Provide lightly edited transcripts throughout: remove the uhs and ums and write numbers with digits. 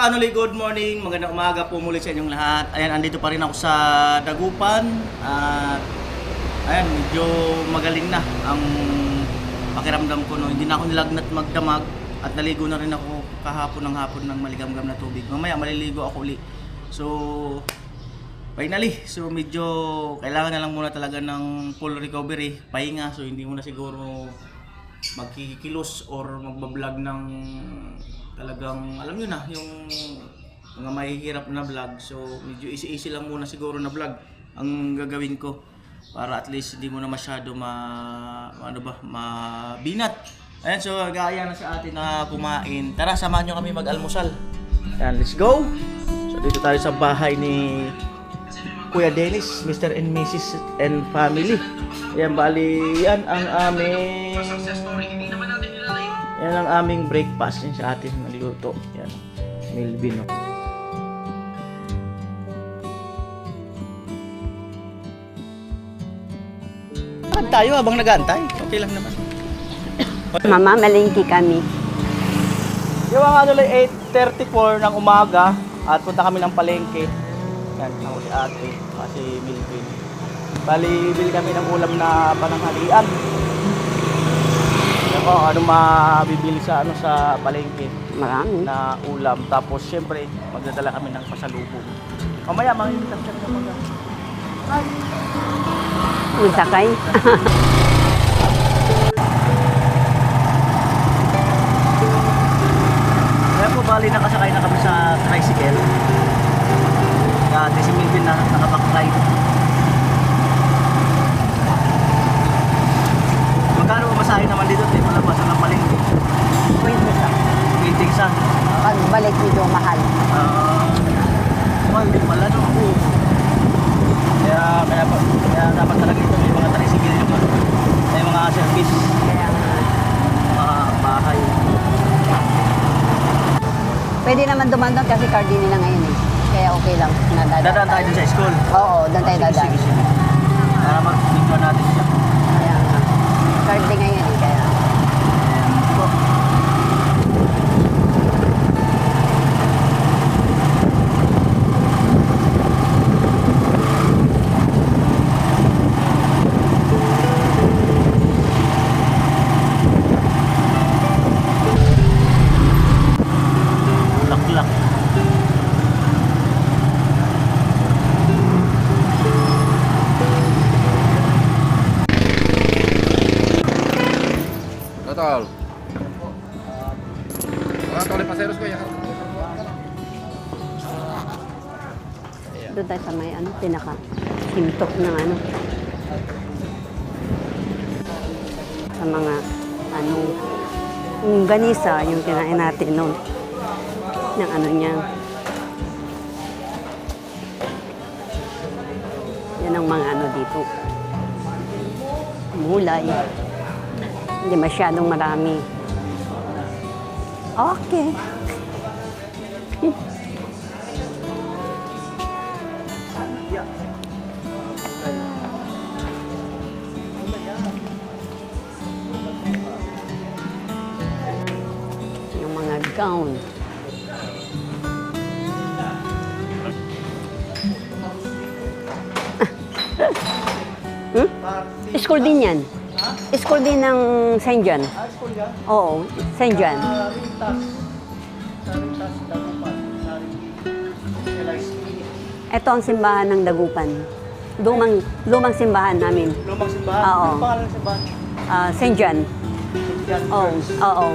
Kanuli, good morning. Magandang umaga po muli sa inyong lahat. Ayan, andito pa rin ako sa Dagupan. At ayan, medyo magaling na ang pakiramdam ko. No? Hindi na ako nilagnat magdamag. At naligo na rin ako kahapon ng hapon ng maligamgam na tubig. Mamaya maliligo ako uli. So, finally. So, medyo kailangan na lang muna talaga ng full recovery. Pahinga. So, hindi muna siguro magkikilos or magbablog ng talagang alam nyo na yung mga mahihirap na vlog. So medyo easy lang muna siguro na vlog ang gagawin ko para at least hindi mo na masyado mabinat. Ayan, so gaya na sa atin na kumain. Tara, samahan nyo kami mag-almusal. Ayan, let's go. So dito tayo sa bahay ni Kuya Dennis, Mr. and Mrs. and family. Ayan, bali yan ang aming breakfast. Yan sa atin nagluto. Yan, Milvin. No? Tayo habang nag-aantay. Okay lang naman. Mama, malingki kami. Yung mga 8:34 ng umaga at punta kami ng palengke. Yan, ako si ate, kasi Milvin. Bali, bili kami ng ulam na pananghalian. Ako, ano mabibili sa sa palengke? Marami. Na ulam. Tapos, syempre, magdadala kami ng pasalubong. Mamaya, mangingitan siya ng mga. Magsakay. Kaya po, bali, nakasakay na kami sa tricycle. Dati si Milvin na nakabacklight. Magkano masahe naman dito? Malabasan ng palengke. 20 isa. Pagbalik dito, mahal. Well, di pala no. Kaya dapat talaga ito may mga tricycle yung may mga service. Kaya Bahay. pwede naman dumaan doon kasi car din nila ngayon eh. Kaya okay lang. Dadaan tayo dun sa school. Oo, doon tayo dadaan. Sige. Para mag-video natin siya. Kaya nga. Car din ngayon eh. Kaya. Laklak. Total. Mga tolong paseros ko ya. Doon tayo sa may pinaka-simtok ng sa mga yung ganisa, yung kinain natin noon. Ng niya. Yan ang mga dito. Mulay. Hindi masyadong marami. Okay. Yung mga gown. School din yan. School din ng St. John. School yan? Oo, St. John. Ito ang simbahan ng Dagupan. Lumang simbahan namin. Lumang simbahan? Oo. Ano pangalan ng simbahan? St. John. St. John Oo. Church. Oo.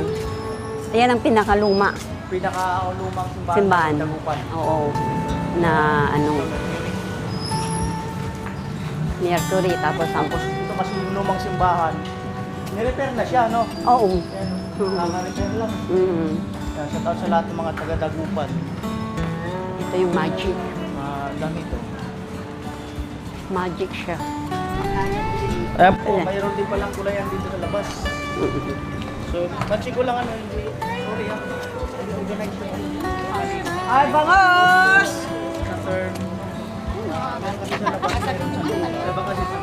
Ayan ang pinakaluma Pinaka-lumang simbahan. ng Dagupan. Oo. Na Mercury, tapos Tapos ito kasi yung lumang simbahan. Nirepair na siya, no? Oo. Ayan, naka-repair lang. Yan, shout out sa lahat ng mga taga-Dagupan. Ito yung magic. Dami ito. Magic siya. Ayan po, mayroon din palang kulayan dito sa labas. So, pansin ko lang hindi. Sorry ha. Ay, bangos! Sa third. Ayan kasi sa labas. Labas kasi sa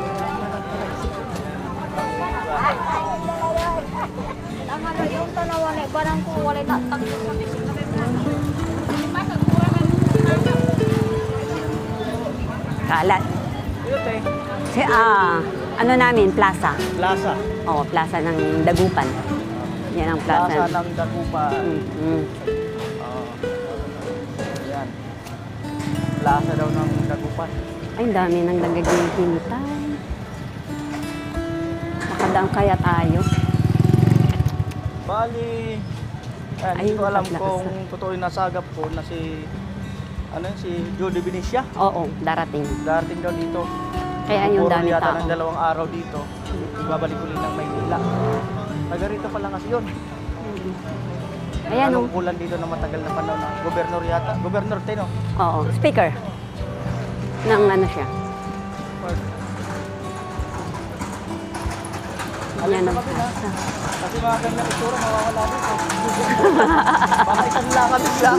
Ang yung tanawan eh, parang kung wala na tagpo sa bisig na may Kalat. Ito te, Ano namin, plaza. plaza. Oo, plaza ng Dagupan. Yan ang plaza. Plaza ng Dagupan. Mm. Ayan. Plaza daw ng Dagupan. Ay, ang dami nang nagagihintay. Makadaan kaya tayo. Bali, ayan, Ay, hindi ko alam patlakas kung na. totoo yung nasagap ko na si Judy Benicia. Oo, darating. Darating daw dito. Kaya yung Puro dami yata tao. ng 2 araw dito. Ibabalik ulit ng Maynila. Taga rito pala kasi yun. Ayan, Anong kulan dito na matagal na panahon ng gobernador yata? Gobernador Tino. Oo, speaker. Ng ano siya. Ayan ang plaza. Kasi mga ganyan itsura, mawawala dito. Baka isang lakad bigla.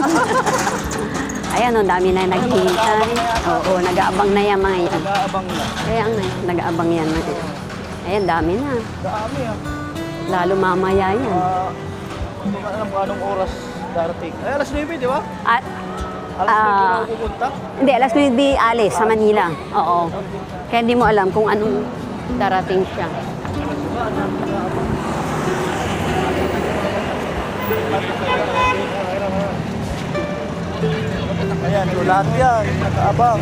Ayan, ang dami na naghihintay. Oo, nag-aabang na yan mga yan. Nag-aabang na. Kaya ang nag-aabang yan. Ayan, dami na. Dami ah. Lalo mamaya yan. Hindi ko alam kung anong oras darating. Ay, alas 9, di ba? At, Alas 9 na ako pupunta. hindi, alas 9 alis sa Manila. Oo. Kaya hindi mo alam kung anong darating siya. Ayan, so lahat yan, nag-aabang.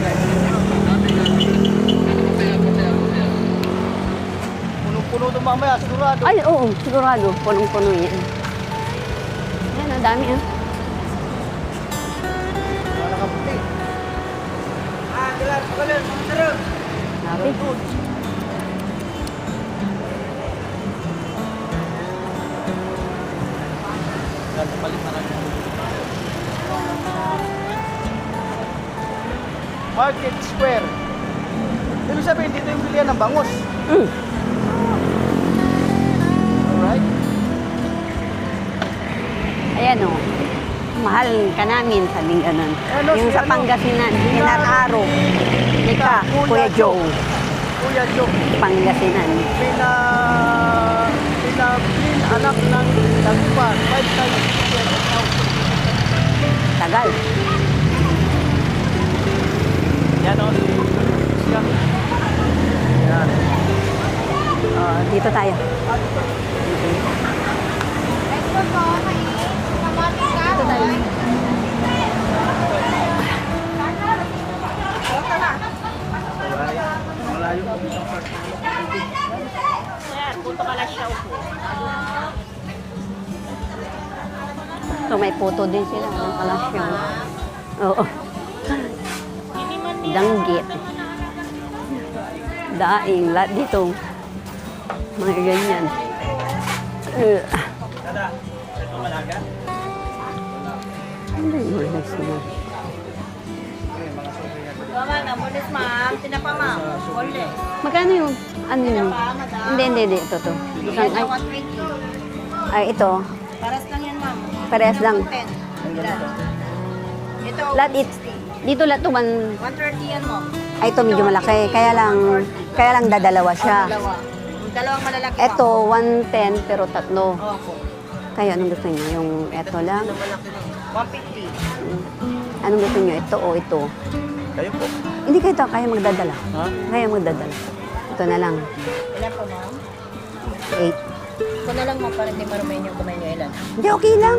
Punong-puno ito mamaya, sigurado. Ay, oo, sigurado. Punong-puno yan. Ayan, ang dami ah. Mga nakaputi. Dilan, pagalan, mga sarap. Grabe. Yan, balik na lang. Market Square. Ibig sabihin, dito yung bilihan ng bangus. Mm. Alright. Ayan o. Mahal ka namin, sabing ganun. Ano, Yung si sa ano? Pangasinan, Hinararo. Ika, Kuya Kuya Joe. Kuya Joe. Pangasinan. Pinabin anak ng Dagupan. 5 times. Tagal. Yan o. Yan. Dito tayo. Dito tayo. Malayo po isang part. So may photo din sila ng kalasyon. Oo. Danggit. Daing, lahat dito. Mga ganyan. Dada, ito malaga? Ano yung ulas mo? Mama, namulis ma'am. Tinapa ma'am. Wala. Magkano yung, ano yun? Hindi. Ito. Isang, ay, ito. Paras lang yan ma'am. Parehas lang. 10. Ito, Lahat dito lahat ito 130 yan mo. ay ito medyo malaki. Kaya lang dadalawa siya. Dalawa. Yung dalawang malalaki Ito 110 pero tatlo. Opo. Kayo anong gusto niyo? Yung ito lang? 150. Anong gusto niyo? Ito o ito? Kayo po. Hindi kayo ito. Kaya magdadala. Ha? Kaya magdadala. Ito na lang. Ilan po ma'am? 8. Ito na lang ma'am para hindi marumayin yung kamay niyo ilan. Hindi, okay lang.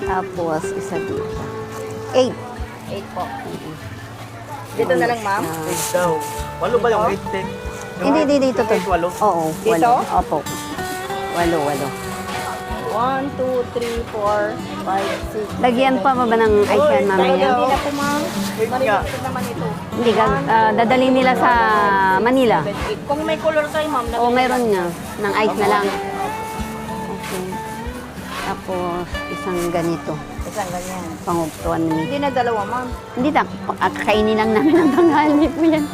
Tapos, isa dito. 8. 8 po. Dito na lang ma'am. 8 daw. 8 ba yung 8? Hindi, dito to. 8, 8. Oo, Dito? 8. Opo. 8. 1, 2, 3, 4, 5, 6. Lagyan pa ba ng ice yan mamaya? Hindi na po ma'am. Eight nga. Maririnig naman ito. Hindi ka, dadalhin nila sa Manila. Kung may color kayo ma'am. O mayroon nga, ng ice na lang. Okay. Tapos, isang ganito. Isang ganyan. Pangugtuan ni. Hindi na dalawa ma'am. Hindi, kakainin lang namin ang tanghali po yan.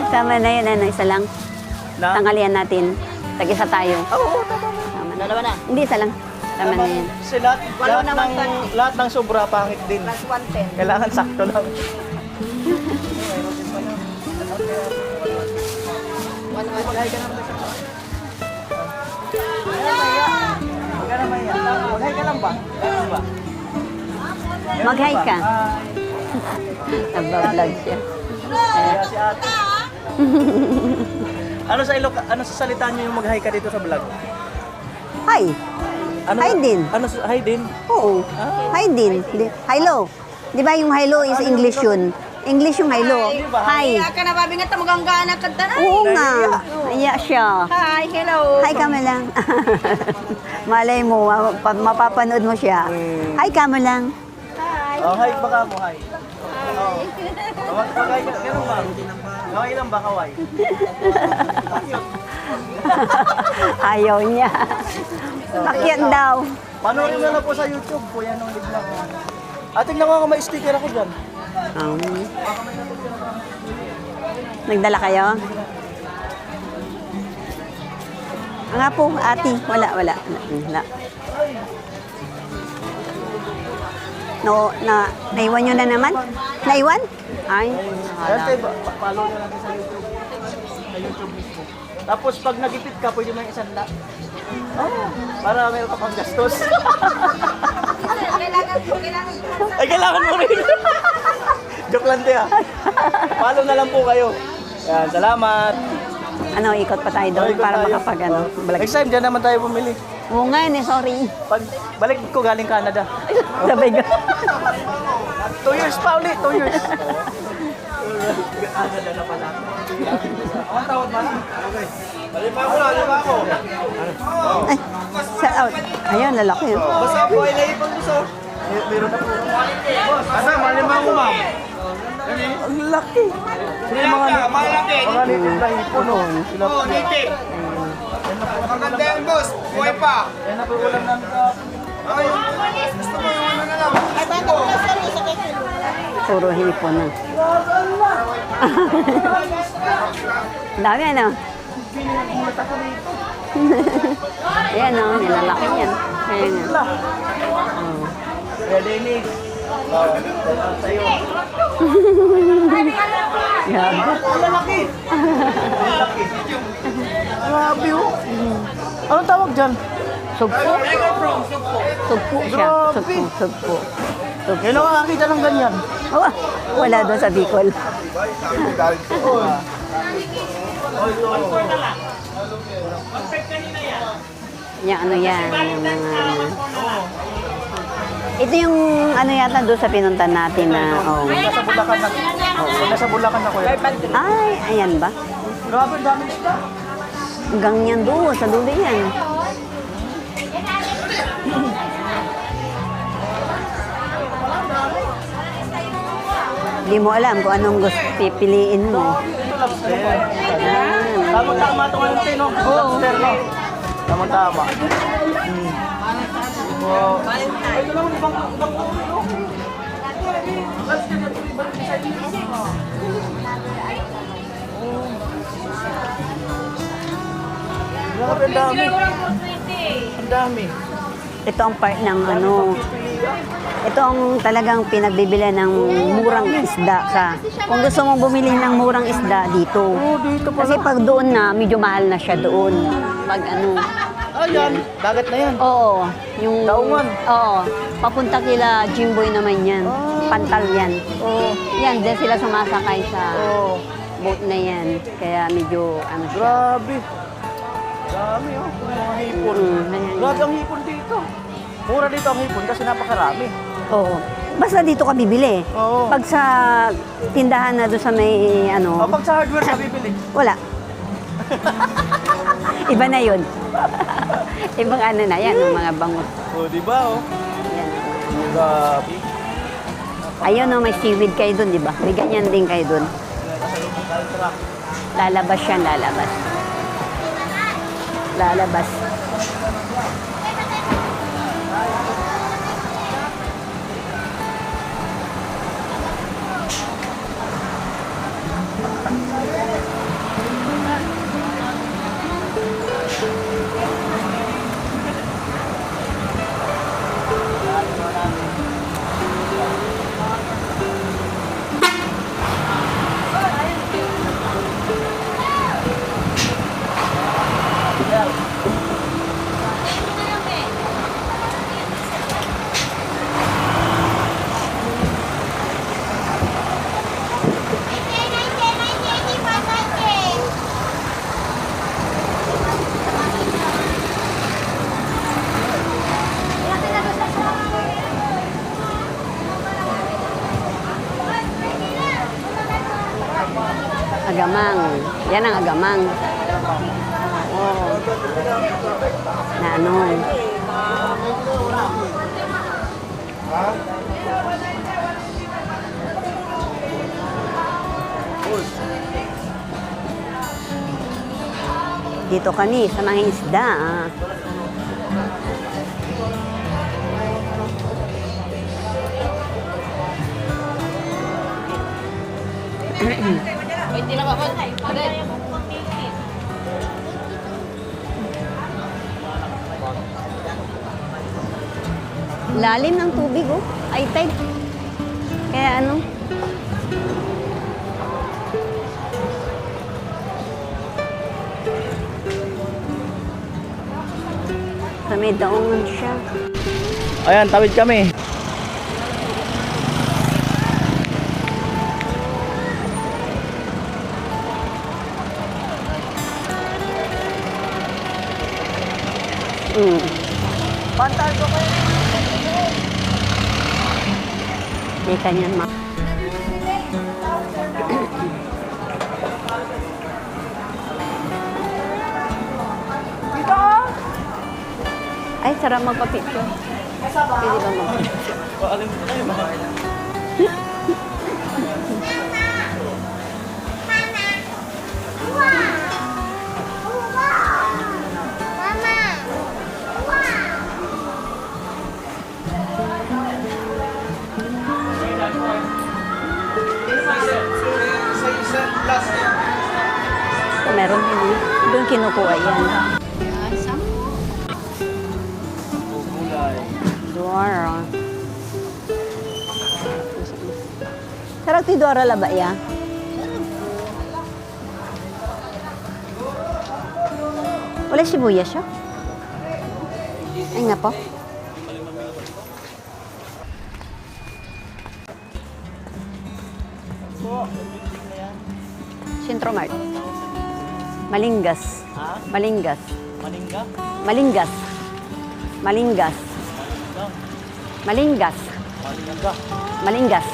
Tama na yan, ano, isa lang. Na? Tanghalian natin. Tag-isa tayo. Oo, tama mo. Tama na. Dalawa na. Hindi, isa lang. Tama na yan. Kasi lahat, Walo lahat, naman ng, lahat ng sobra pangit din. Plus 110. Kailangan sakto lang. 1, 1. Maghay ka lang ba? Ano ba? Mag-hi ka. Nagbablog siya. Kaya si ate. Ano sa salita niyo yung mag-hi ka dito sa vlog? Hi. Ano, Hi din. Hi din? Oo. Hi din. Hello. Di ba yung hello is English yun? English yung hello. Hi. Kaya ka na babi nga tamuganggaan na kanta na. Oo nga. Iya siya. Hi, hello. Hi ka mo lang. Malay mo, mapapanood mo siya. Hi ka mo lang. Oh, hi, baka mo, hi. Oh. Kaway, ganun ba? Kaway lang ba, kaway? Ayaw niya. Akyat daw. Panoorin na lang po sa YouTube po, yan ang ligla. Tingnan ko may sticker ako dyan. Nagdala kayo? Nga po, ate. Wala. No, naiwan nyo na naman? Naiwan? Ay, Ayan tayo, follow na natin sa YouTube. Sa YouTube mismo. Tapos pag nagipit ka, pwede mo yung isanda. Oh, para meron ka pang gastos. Ay, kailangan mo rin. Joke lang tayo. Follow na lang po kayo. Yan, salamat. ano, ikot pa tayo doon Ikot para tayo. makapag ano. Next time, dyan naman tayo bumili. Oo nga yun eh, sorry. Pag balik ko galing Canada. Sabay ka. 2 years pa ulit, 2 years. Canada na pala. Ang tawad ba? Okay. Lima ako. Ay, set out. Ayun, lalaki yun. Basta po ay naipag gusto. Meron na po. Boss, asa, malima ko ma'am. Ang laki. Malaki. Mga native na hipon, oh. Sila po. Maganda yan, boss. Buhay pa. Yan na po ulam namin ka. Ay, gusto mo yung ano na lang. Ay, bago. Puro hipon na. Dami ano. Ayan o, nilalaki yan. Ayan nga. Oh. Kaya Dennis. Sa'yo. Grabe. Ang lalaki. Grabe, oh. Anong tawag dyan? Sugpo. Sugpo siya. Grabe. Sugpo. Yan ang nakakita ng ganyan. Oh, wala doon sa Bicol. Yung ano yan, yung mga... Ito yung ano yata doon sa pinuntan natin na... Oh. Nasa Bulacan na. Nasa Bulacan ako yan. Ay, ayan ba? Grabe, ang dami isda. Hanggang yan doon, sa dulo yan. Hindi mo alam kung anong gusto pipiliin mo. Ito, lobster. Yan. Tama-tama ito ngayon, Tino. Lobster, no? Tama-tama. Wow. Ito naman, ibang ulo, no? Grabe, ang dami. Ang dami. Ito ang part ng ano, ito ang talagang pinagbibili ng murang isda ka. Kung gusto mong bumili ng murang isda dito. Oh, dito pala. Kasi pag doon na, medyo mahal na siya doon. Pag ano, Ayan, dagat na yan. oo, yung... Daungan. Oo, papunta kila Jimboy naman yan. Pantal yan. Oh, Yan, dyan sila sumasakay sa oh. boat na yan. Kaya medyo ano siya. Grabe. Dami, oh. Mga hipon. Ayan. Grabe ang hipon dito. Mura dito ang hipon kasi napakarami. Oo. Basta dito ka bibili. Oo. Pag sa tindahan na doon sa may ano, Pag sa hardware ka bibili. wala. Iba na yun. Ibang ano na yan, yung mga bangot. Oh, di ba, oh? Yan. Grabe. Ayun, no, may seaweed kayo doon, di ba? May ganyan din kayo doon. Lalabas yan, lalabas. Lalabas. Agamang. Yan ang agamang. Oo. Na ano. Dito kami sa mga isda. Ah. Hindi na ba? Lalim ng tubig, oh. Ay, tide. Kaya ano? Sa may daungan siya. Ayan, tawid kami. Bantal ko kayo. Di kanyan ma. Dito! Ay, sarap magpa-picture. Pwede ba magpa-picture? Paalim ko kayo, baka. Meron din eh. Doon kinukuha yan. Gulay. Duara. Sarap ti Duara laba ya? Wala sibuyas siya? Ay nga po. Centromart. Malingas. Ha? Malingas. Maningga? Malingas. Malingas. Malingas. Maningga. Malingas.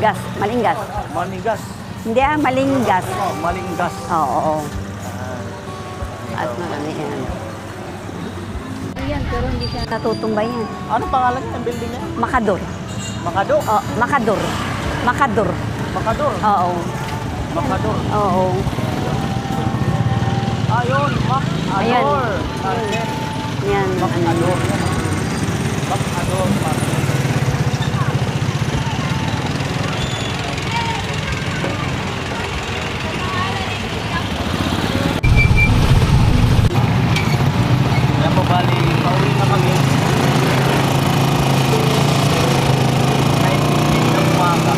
Gas. Malingas. Manigas. Hindi malingas. Oh, malinggas. Oo, oo. At marami yan. Yan, pero hindi siya natutumbay yan. Ano pangalan niya ng building niya? Makador. Makado? Oh, Makador. Makador. Makador? Oo. Makador. Oo. Ayun, Ayan. Makador. Market. Yan. Makador. Makador. Market. Kaya po bali, pauwi na kami. 9:15 ng umaga.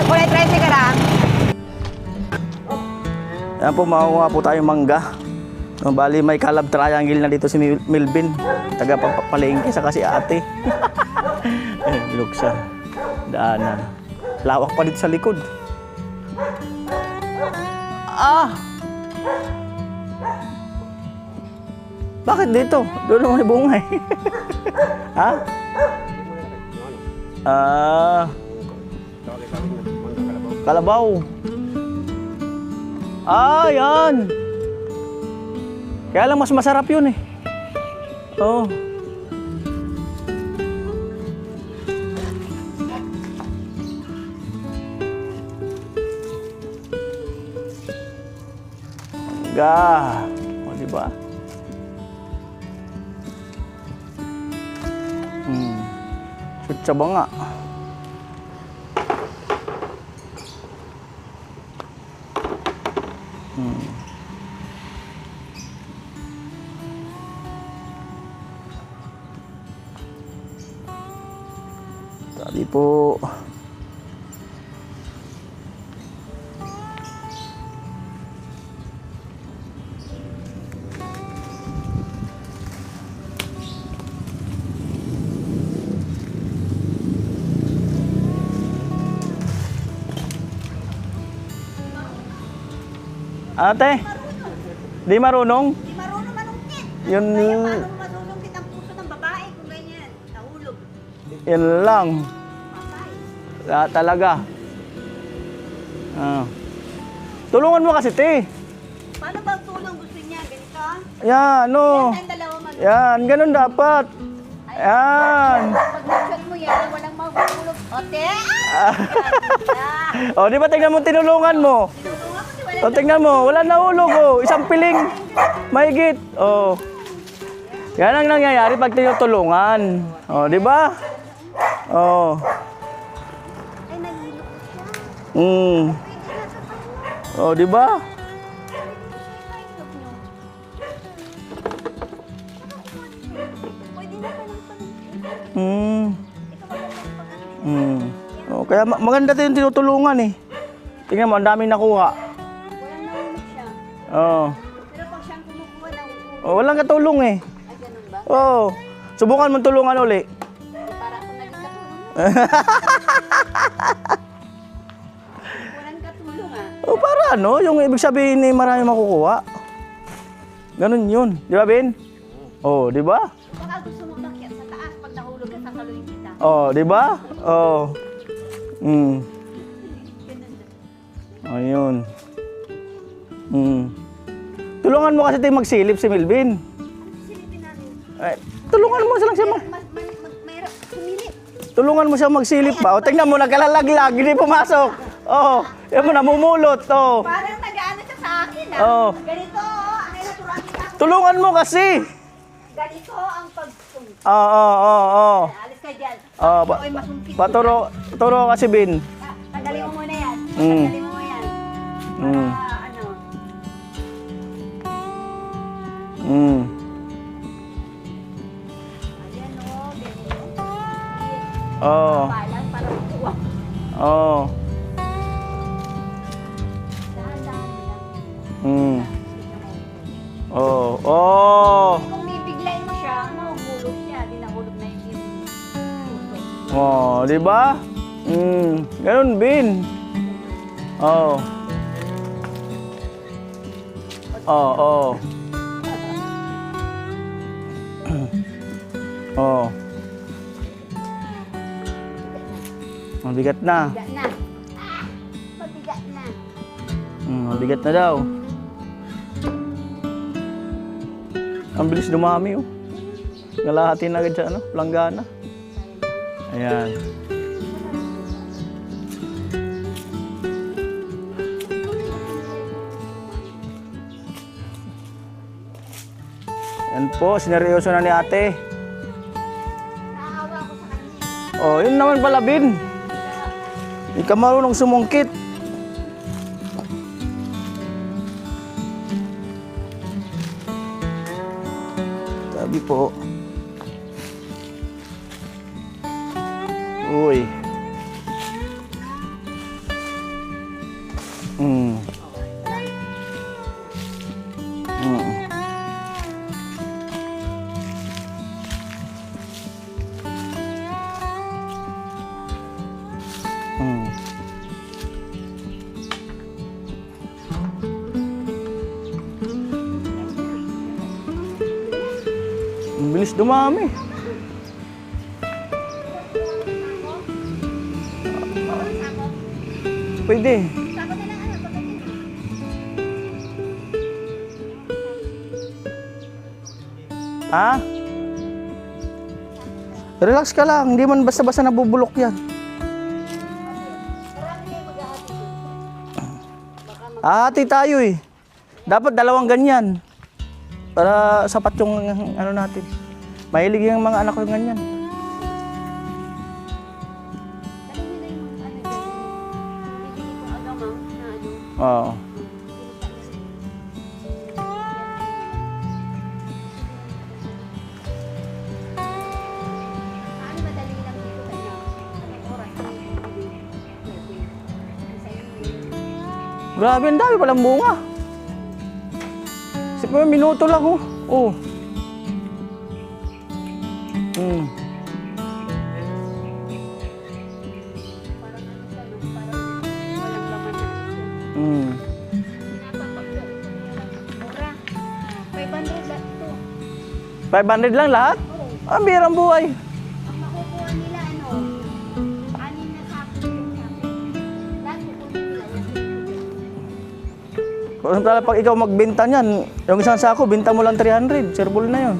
Kulay 30 ka lang. Ayan po, makuha po tayong mangga. No, bali may kalab triangle na dito si Milvin. Taga palengke sa kasi ate. Luksa. Daanan. Lawak pa dito sa likod. Ah! Bakit dito? Doon naman may bungay. Ha? Ah. Kalabaw. Ah, yan. Kaya lang mas masarap yun eh. Oo. Mangga. O, diba? Shoot sa banga. Tadi po. Ate, di marunong? Di marunong manungkit. Yun, Kaya paano manunungkit ang puso ng babae kung ganyan? Nahulog. yun lang. Patay. Talaga. Ah. Tulungan mo kasi, te. Paano bang tulong gusto niya? Ganito? Yan, no. Yan, dalawa man. Yan, ganun dapat. Yan. Pag nag-shot mo yan, walang mahulog. Ote! O, di ba tingnan mo tinulungan mo? Tinulungan ko si wala. O, tingnan mo, wala nahulog, oh. Isang piling. Mahigit. Oh. Yan ang nangyayari pag tinutulungan. O, di ba? Oh. Ay, nahilo ko siya. Mm. O, di ba? Pwede na ka lang pag- Mm. Ito magandang pag- Mm. O, kaya maganda din yung tinutulungan eh. Tingnan mo, ang daming nakuha. Walang nahulog siya. Oo. Pero pag siyang kumukuha ng ulo, Oh, walang katulong eh. ay ganun ba? Oo. Subukan mong tulungan uli. Para ako naging katulong. Walang katulong ah. O, para ano? Yung ibig sabihin ni marami makukuha. Ganun yun. Di ba, Ben? Oh, di ba? Baka gusto mo makyat sa taas pag nahulog ka, sasaluhin kita. Oh, di ba? Oh. Mm. Ayun. Mm. Tulungan mo kasi tayo magsilip si Melvin. Silipin namin. Eh, tulungan mo silang siya mag... Mayroon, sumilip. Tulungan mo siya magsilip ba? O, tingnan mo, nagkalalaglag, hindi pumasok. Oh, yan mo, namumulot. Oh. Parang nag-ano siya sa akin ah. Oo. Ganito oh, ang natural kita. Tulungan mo kasi. Ganito ang pagsunod. Oo. Alis ka dyan. Oh, Ako ay masumpit. Turo kasi, Bin. Tanggalin mo muna yan. Mm. Tanggalin mo yan. Para Mm. ano. Mm. Ayan oh, ganito. Oo. Palang para makuha. Oo. Dahan-dahan lang. Mm. Oo. Oo. Kung bibiglayin mo siya, mahuhulog siya. Di nahulog na yung puso. Oh, di ba? Ganun, Bin. Oo. Oo. Oo. Mabigat na. Mabigat na. Mabigat na. Mabigat na daw. Ang bilis dumami, oh. Ngalahati na agad siya, ano? Planggana. Ayan. Yan po, sineryoso na ni ate. Naawa ko sa kanya. Oh, yun naman pala, Bin. Hindi ka marunong sumungkit. Sabi po. Uy. Mm. Mm. Ang bilis dumami. Pwede. Sako na lang ano, pag ganyan. Ha? Relax ka lang, hindi man basta-basta nabubulok yan. Marami kayo maghahati doon. Hati tayo eh. Dapat dalawang ganyan. Para sapat yung ano natin. Mahilig yung mga anak ko yung ganyan. Dali nyo na yung ano dyan. Bibigyan ko agamang na ano. Oo. Paano madali lang dito kanya? Anong oras? Grabe, ang dami palang bunga. Isip mo, minuto lang oh. Oh. Hmm. Parang ano siya, no? Parang walang laman na. Hmm. Pinapapagod. 500 lang lahat? Ang birang buhay. Ang makukuha nila, anin na sako yung sabi. Lahat kukunin nila yan. Kung talaga pag ikaw magbenta niyan, yung isang sako, binta mo lang 300. Serbol na yun.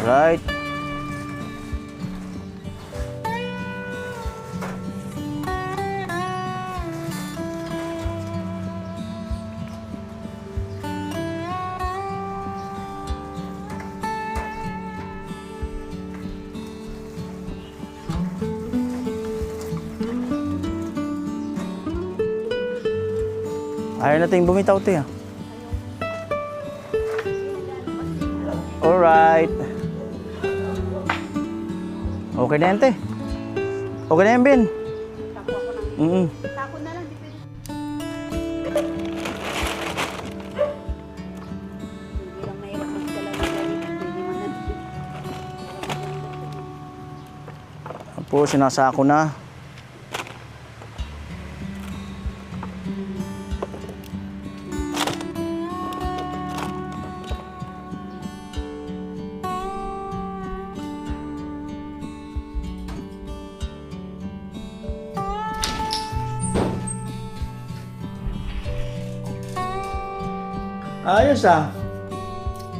Right. Ayaw natin bumitaw, te. Alright. Okay na yan, te. Okay na yan, Ben. Sako na lang, di pwede. Hindi lang mahirap magkalala-dali. Pwede mo na. Po, sinasako na. Ayos ah.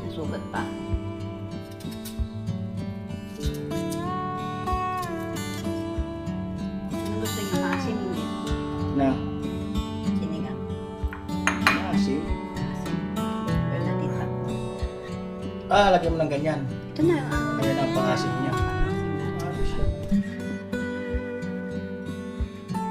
Nasugat pa. Ano gusto niyo? Maasim hindi? Na. Sinigang. Asim. Pero natin pa. Lagyan mo ng ganyan. Ito na. Ganyan ang pangasim niya.